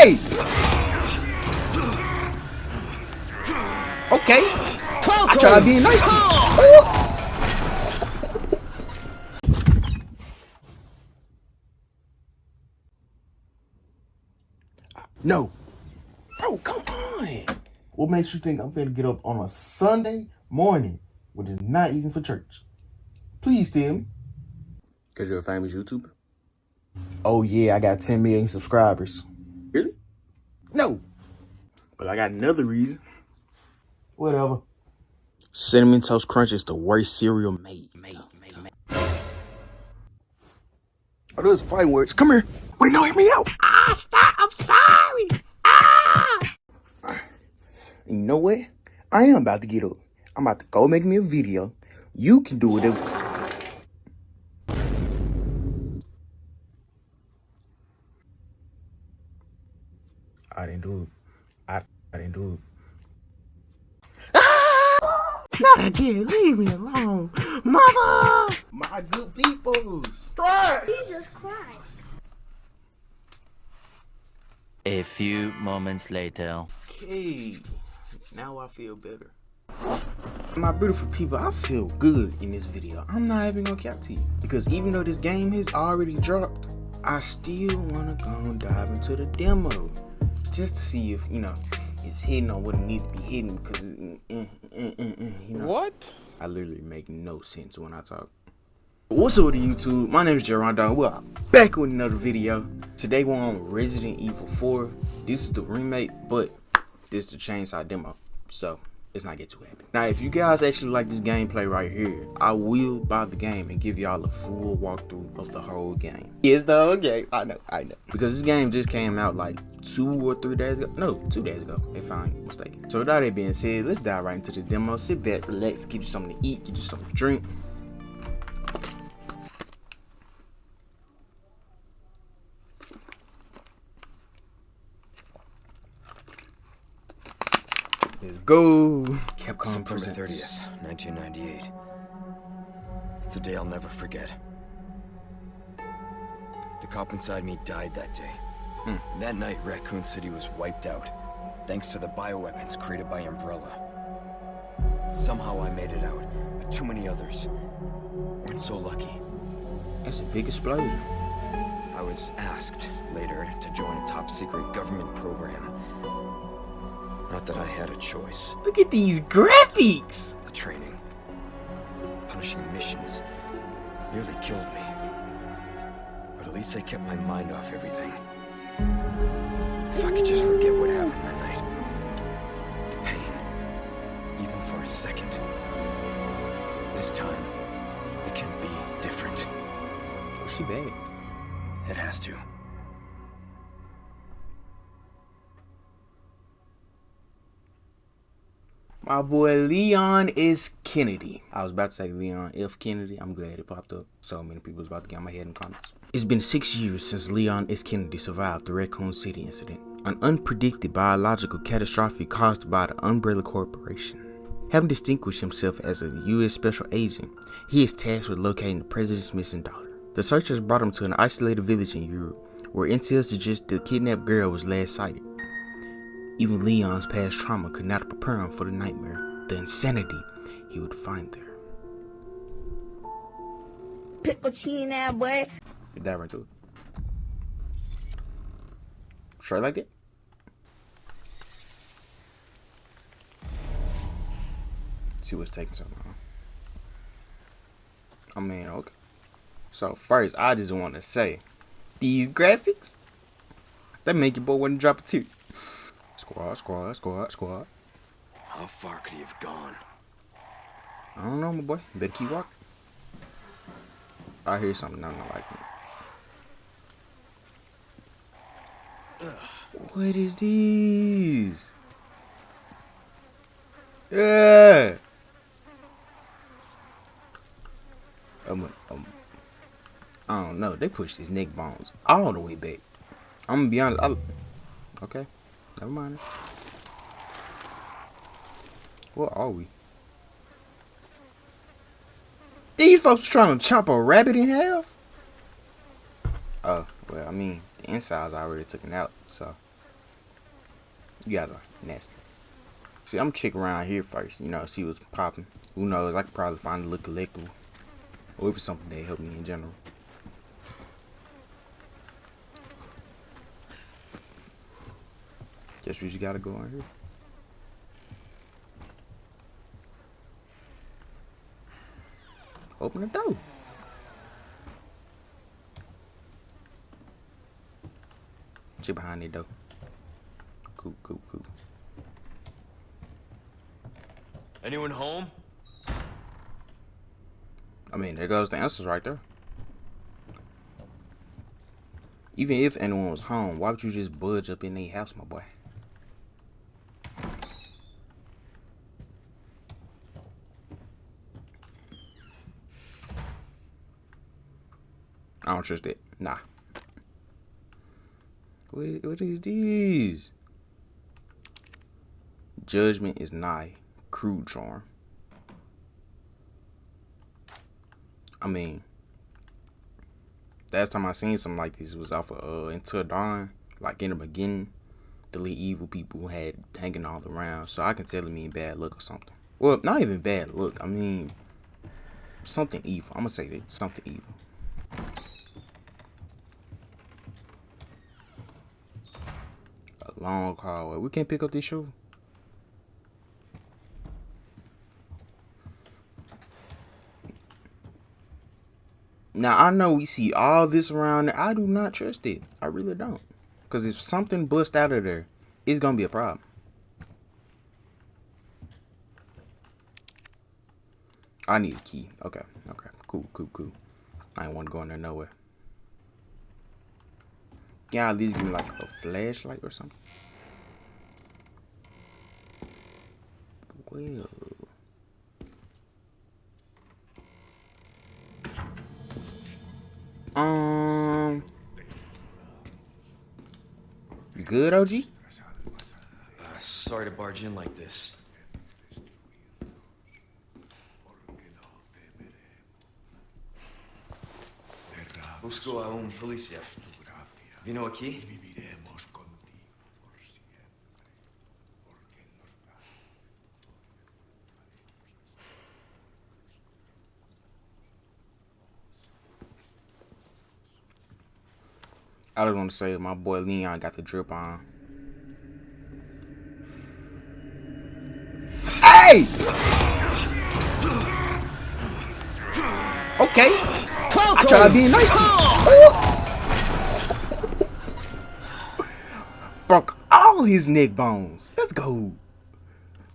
Hey! Okay. I tried being nice to you. No. Bro, come on. What makes you think I'm gonna get up on a Sunday morning when it's not even for church? Please tell me. Because you're a famous YouTuber? Oh yeah, I got 10 million subscribers. Really? No. But I got another reason. Whatever. Cinnamon Toast Crunch is the worst cereal made. Oh, those fighting words. Come here. Wait, no, hear me out. Ah, stop. I'm sorry. Ah. You know what? I am about to get up. I'm about to go make me a video. You can do whatever. I didn't do it. I didn't do it. Not again. Leave me alone. Mama! My good people. Start! Jesus Christ. A few moments later. Okay. Now I feel better. My beautiful people, I feel good in this video. I'm not even gonna cap to you. Because even though this game has already dropped, I still wanna go and dive into the demo. Just to see if, it's hitting on what it needs to be hitting. Because, What? I literally make no sense when I talk. What's up with YouTube? My name is Geronda. We're back with another video. Today we're on Resident Evil 4. This is the remake, but this is the chainsaw demo. So let's not get too happy. Now, if you guys actually like this gameplay right here, I will buy the game and give y'all a full walkthrough of the whole game. It's the whole game. I know. Because this game just came out like 2 or 3 days ago. No, 2 days ago, if I'm mistaken. So with all that being said, let's dive right into the demo. Sit back, relax, get you something to eat, get you something to drink. Let's go. Capcom September presents. 30th, 1998. It's a day I'll never forget. The cop inside me died that day. And that night, Raccoon City was wiped out, thanks to the bioweapons created by Umbrella. Somehow I made it out, but too many others weren't so lucky. That's a big explosion. I was asked later to join a top-secret government program. Not that I had a choice. Look at these graphics. The training, punishing missions, nearly killed me. But at least I kept my mind off everything. If I could just forget what happened that night. The pain, even for a second. This time, it can be different. Oh, she bad. It has to. My boy Leon S. Kennedy. I was about to say Leon F. Kennedy. I'm glad it popped up. So many people was about to get on my head in comments. It's been 6 years since Leon S. Kennedy survived the Raccoon City incident, an unpredicted biological catastrophe caused by the Umbrella Corporation. Having distinguished himself as a U.S. special agent, he is tasked with locating the president's missing daughter. The searchers brought him to an isolated village in Europe, where intel suggests the kidnapped girl was last sighted. Even Leon's past trauma could not prepare him for the nightmare, the insanity he would find there. Pickle cheese now, boy. Get that right through. Straight like that? See what's taking so long. I mean, okay. So first, I just want to say, these graphics, that make your boy want to drop a tear. Squad. How far could he have gone? I don't know, my boy. Better keep walking. I hear something I'm not liking. What is this? Yeah. I don't know. They pushed his neck bones all the way back. I'm gonna be honest. Okay. Never mind. What are we? These folks trying to chop a rabbit in half? Oh, well, I mean, the inside's already taken out, so You guys are nasty. See, I'm gonna check around here first, you know, see what's popping. Who knows? I could probably find a little collectible. Or if it's something that help me in general. Guess we just gotta go on here. Open the door. Shit behind it though. Cool. Anyone home? I mean, there goes the answers right there. Even if anyone was home, why would you just budge up in their house, my boy? I don't trust it. Nah. What is these? Judgment is nigh. Crude charm. I mean, last time I seen something like this was off of Until Dawn. Like in the beginning, the little evil people had hanging all around. So I can tell it mean bad luck or something. Well, not even bad luck. I mean, something evil. I'm gonna say that. Something evil. A long hallway. We can't pick up this shoe. Now, I know we see all this around there. I do not trust it. I really don't. Because if something bust out of there, it's going to be a problem. I need a key. Okay. Cool. I ain't want to go in there nowhere. Yeah, at least give me like a flashlight or something. Well. You good, OG? Sorry to barge in like this. Busco a un policía. Vino aquí? I just want to say my boy Leon got the drip on. Hey! Okay. I tried being nice to you. Broke all his neck bones. Let's go.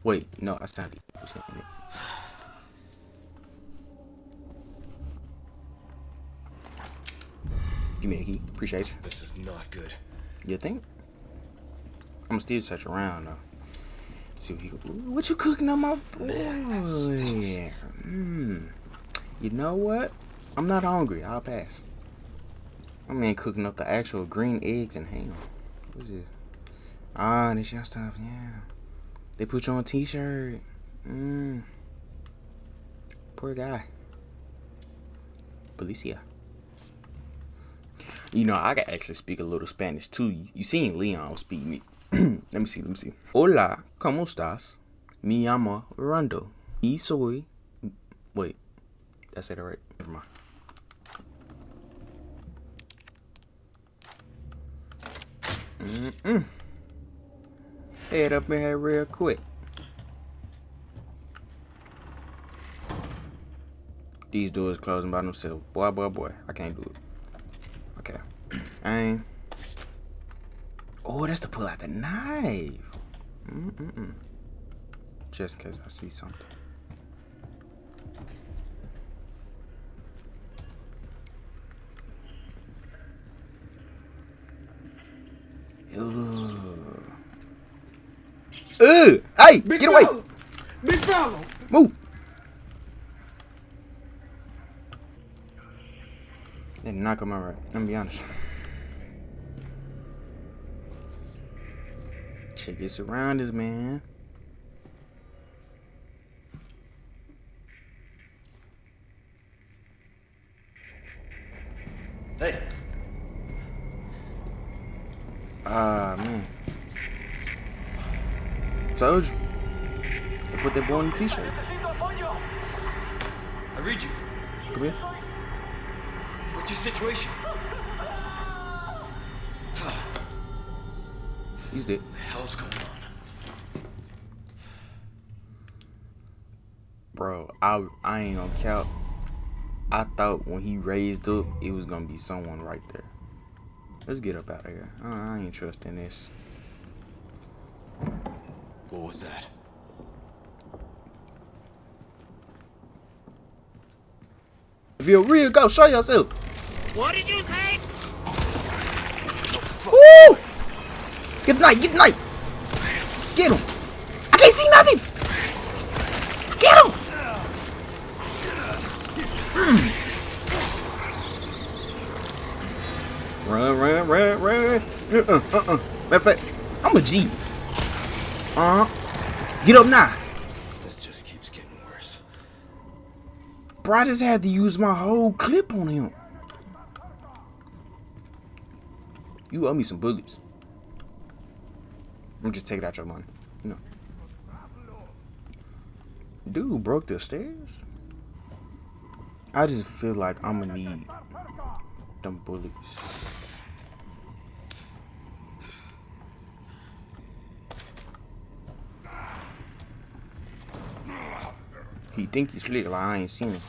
Wait, no, I sounded evil saying it. Give me the key. Appreciate you. This is not good. You think? I'm gonna still search around though. See what he could. What you cooking on my boy? Man, that stinks. You know what? I'm not hungry. I'll pass. I mean, cooking up the actual green eggs and ham. What is it? Ah, this your stuff. Yeah. They put you on a t-shirt. Poor guy. Policia. You know, I can actually speak a little Spanish too. You seen Leon speak me. Let me see. Hola, ¿cómo estás? Me llamo Rondo. Y soy... Wait, did I say that right? Never mind. Head up in here real quick. These doors closing by themselves. Boy, I can't do it. Okay. Oh, that's to pull out the knife. Just in case I see something. Hey, Big get away. fella. Big fella. Move. They knock him out right. Let me be honest. Check your surroundings, man. Hey, Ah, man. Told you. They put that boy on the t-shirt. I read you. Come here. What's your situation? He's dead. What the hell's going on? Bro, I ain't gonna count. I thought when he raised up, it was gonna be someone right there. Let's get up out of here. I ain't trusting this. What was that? If you're real, go show yourself. What did you say? Woo! Get the knife, get the knife. Get him. I can't see nothing. Get him. Run. Matter of fact, I'm a G. Get up now. This just keeps getting worse. Bro, I just had to use my whole clip on him. You owe me some bullets. I'm just taking out your money. You know. Dude broke the stairs. I just feel like I'm gonna need them bullets. He think he's slick, like I ain't seen him.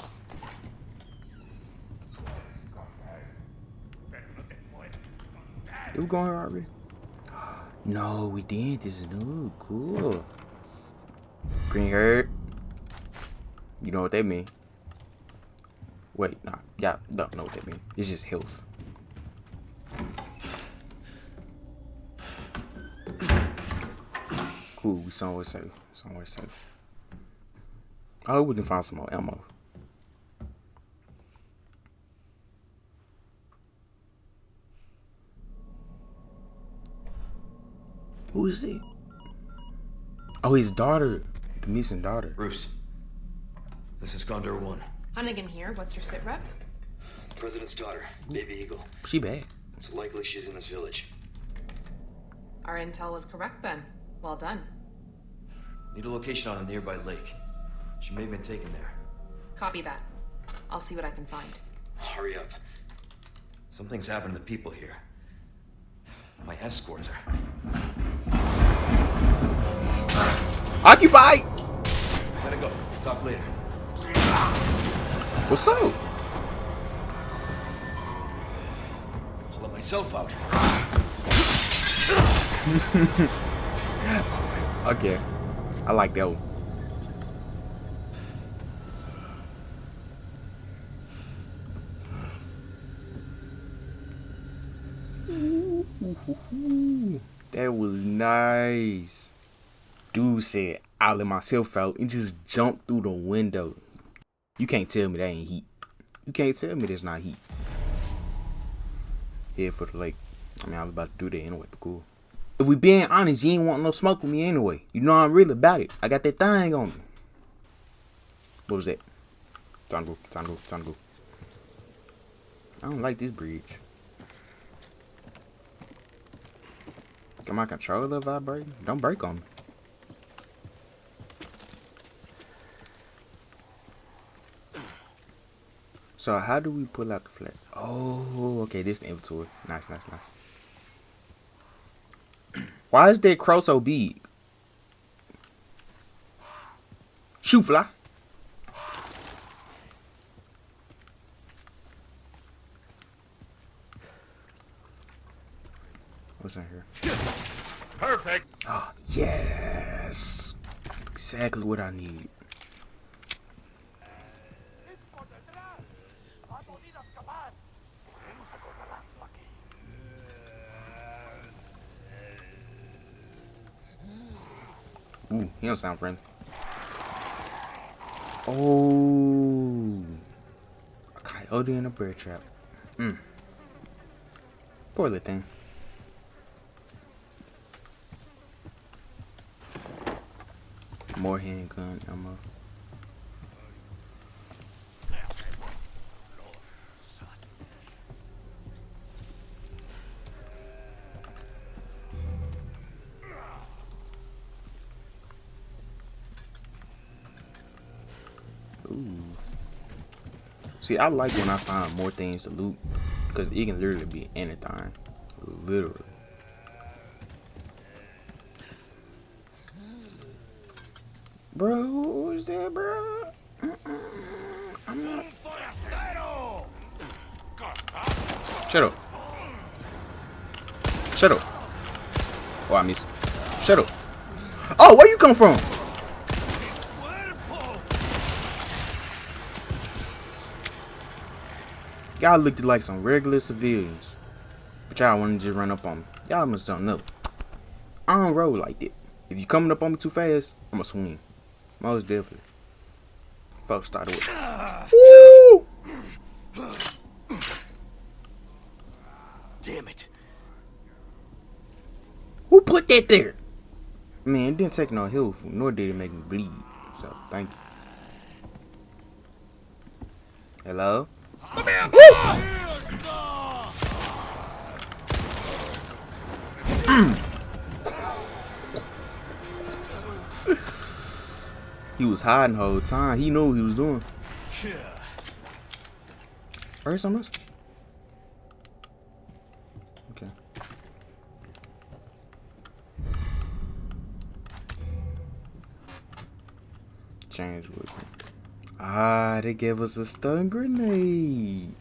Did we go here already? No, we didn't. This is new. Cool. Green herd. You know what that mean? Wait, nah. Yeah, don't know what that mean. It's just health. Cool, we somewhere safe. Somewhere safe. I hope we can find some more ammo. Who is it? Oh, his daughter. The missing daughter. Bruce, this is Condor 1. Hunnigan here. What's your sit rep? President's daughter, Baby Eagle. She bad. It's likely she's in this village. Our intel was correct then. Well done. Need a location on a nearby lake. She may have been taken there. Copy that. I'll see what I can find. Hurry up. Something's happened to the people here. My escorts are. Occupy! Gotta go. Talk later. What's up? I'll let myself out. Okay. I like that one. That was nice. Dude said, I'll let myself out and just jumped through the window. You can't tell me that ain't heat. You can't tell me that's not heat. Head for the lake. I mean, I was about to do that anyway, but cool. If we being honest, you ain't want no smoke with me anyway. You know I'm really about it. I got that thing on me. What was that? Time to go, time to go, time to go. I don't like this bridge. Got my controller vibrating? Don't break on me. So how do we pull out the flag? Oh, okay, this is the inventory. Nice, nice, nice. Why is that crow so big? Shoot fly. What's in here? Perfect. Oh, yes. Exactly what I need. Ooh, he don't sound friendly. Oh. A coyote in a bear trap. Poor little thing. More handgun ammo. See, I like when I find more things to loot, because it can literally be anything. Literally. Bro, who is that, bro? I'm not. Shut up. Shut up. Oh, I missed. Shut up. Oh, where you come from? Y'all looked like some regular civilians. But y'all wanna just run up on me. Y'all must don't know. I don't roll like that. If you coming up on me too fast, I'ma swing. Most definitely. Folks started with. Woo! Damn it. Who put that there? Man, it didn't take no help, nor did it make me bleed. So, thank you. Hello? He was hiding the whole time. He knew what he was doing. Heard something else? Okay. Change with me. Ah, they gave us a stun grenade.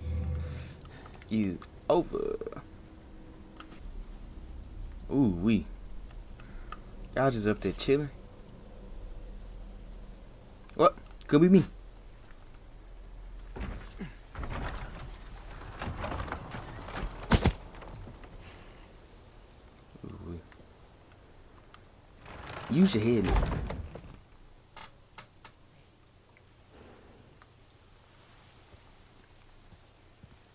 Is over. Ooh, we. Y'all just up there chilling. What? Could be me. Ooh, use your head now.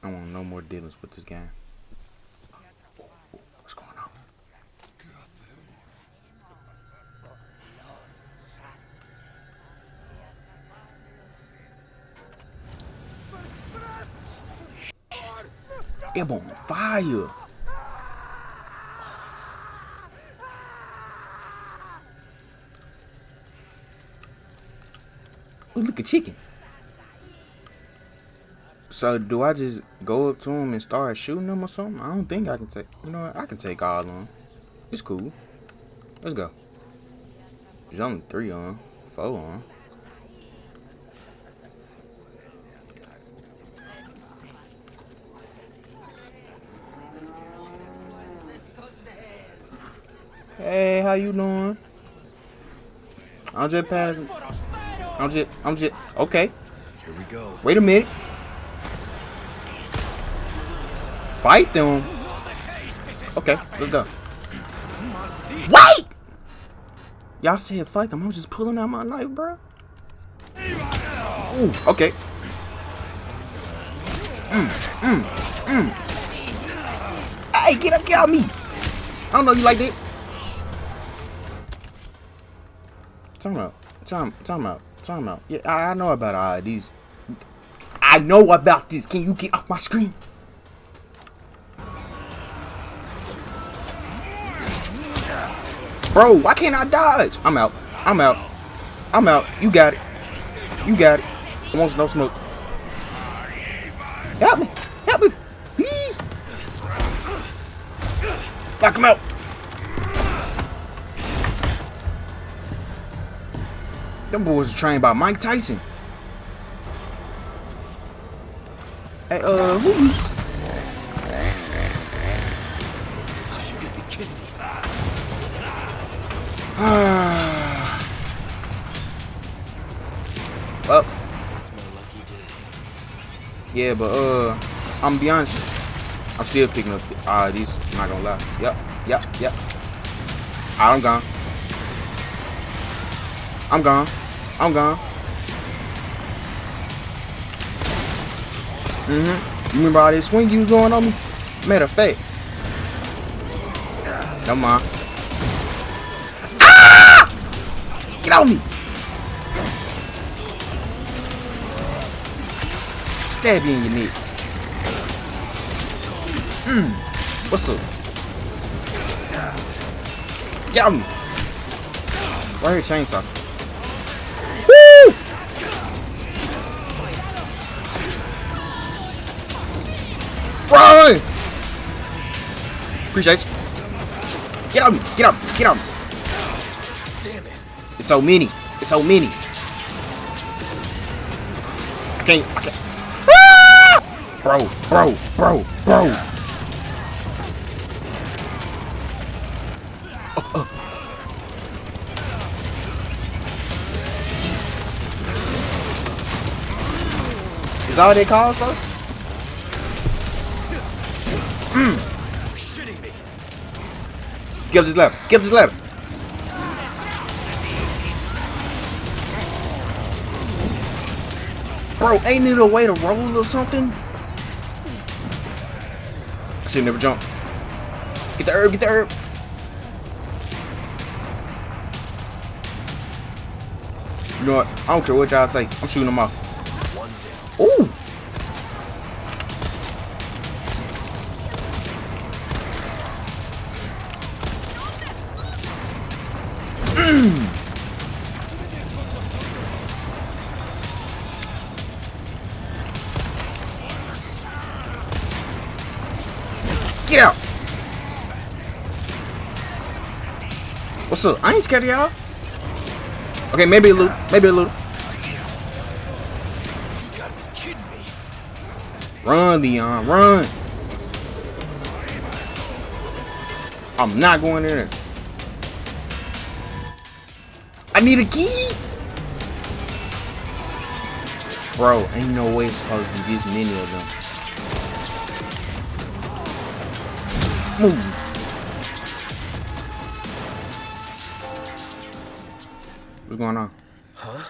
I want no more dealings with this guy. What's going on? It on fire. Ooh, look at chicken. So do I just go up to him and start shooting him or something? I don't think I can take. You know what? I can take all of them. It's cool. Let's go. There's only 3 on, 4 on. Hey, how you doing? I'm just passing. I'm just. Okay. Here we go. Wait a minute. Fight them. Okay, let's go. Wait! Y'all said fight them. I'm just pulling out my knife, bro. Ooh, okay. Hey, get up me. I don't know you like that. Time out. Yeah, I know about all these. I know about this. Can you get off my screen? Bro, why can't I dodge? I'm out. You got it. I want no smoke. Help me. Please. Knock him out. Them boys are trained by Mike Tyson. Hey, who? Well, yeah, but I'm gonna be honest. I'm still picking up these. I'm not gonna lie. Yep. I'm gone. You remember all this swing you was going on me? Matter of fact. Come on. Ah! Get on me! Stab you in your neck. What's up? Get on me! Right here, chainsaw. Woo! Run! Appreciate you. Get on me. Get on me. Get on me. Damn it. It's so many. It's so many. I can't. Ah! Bro. Is all they calls though? Shitting me. Get up this ladder. Get up this ladder. Bro, ain't it a way to roll or something? I should never jump. Get the herb, get the herb. You know what? I don't care what y'all say. I'm shooting them off. Ooh! Get out! What's up? I ain't scared of y'all. Okay, maybe a little. Maybe a little. You gotta be kidding me. Run, Leon, run! I'm not going in there. I need a key! Bro, ain't no way it's supposed to be this many of them. Move. What's going on? Huh?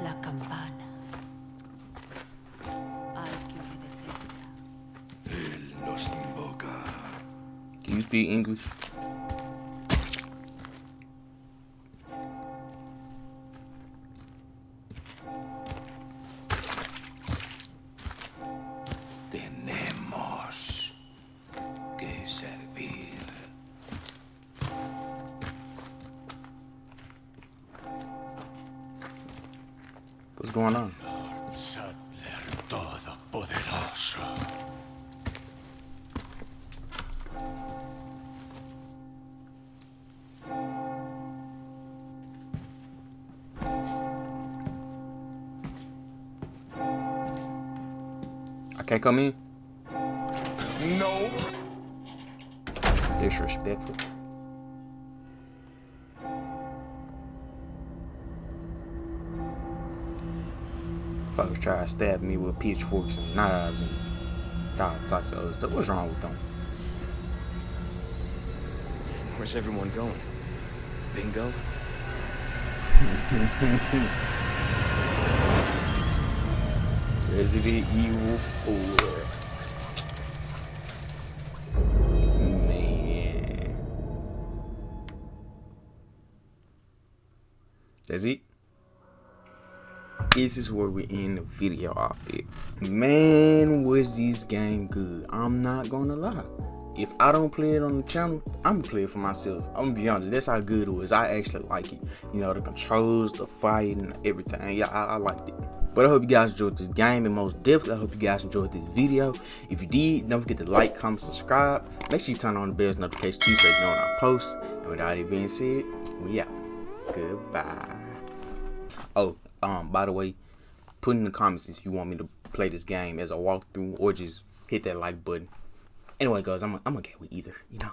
La campana. Hay que obedecerla. Él nos invoca. Can you speak English? Tenemos que servir. What's going on? Sattler Todopoderoso. I can't come in? No. Disrespectful. Folks try to stab me with pitchforks and knives and all types of other stuff. What's wrong with them? Where's everyone going? Bingo? Resident Evil 4. Man. That's it. This is where we end the video off it. Man, was this game good. I'm not gonna lie. If I don't play it on the channel, I'm gonna play it for myself. I'm gonna be honest, that's how good it was. I actually like it. You know, the controls, the fight, and everything. Yeah, I liked it. But I hope you guys enjoyed this game, and most definitely I hope you guys enjoyed this video. If you did, don't forget to like, comment, subscribe. Make sure you turn on the bell notification too so you know when I post. And without it being said, we out. Goodbye. Oh, by the way, put in the comments if you want me to play this game as a walkthrough or just hit that like button. Anyway, guys, I'm okay with either, you know.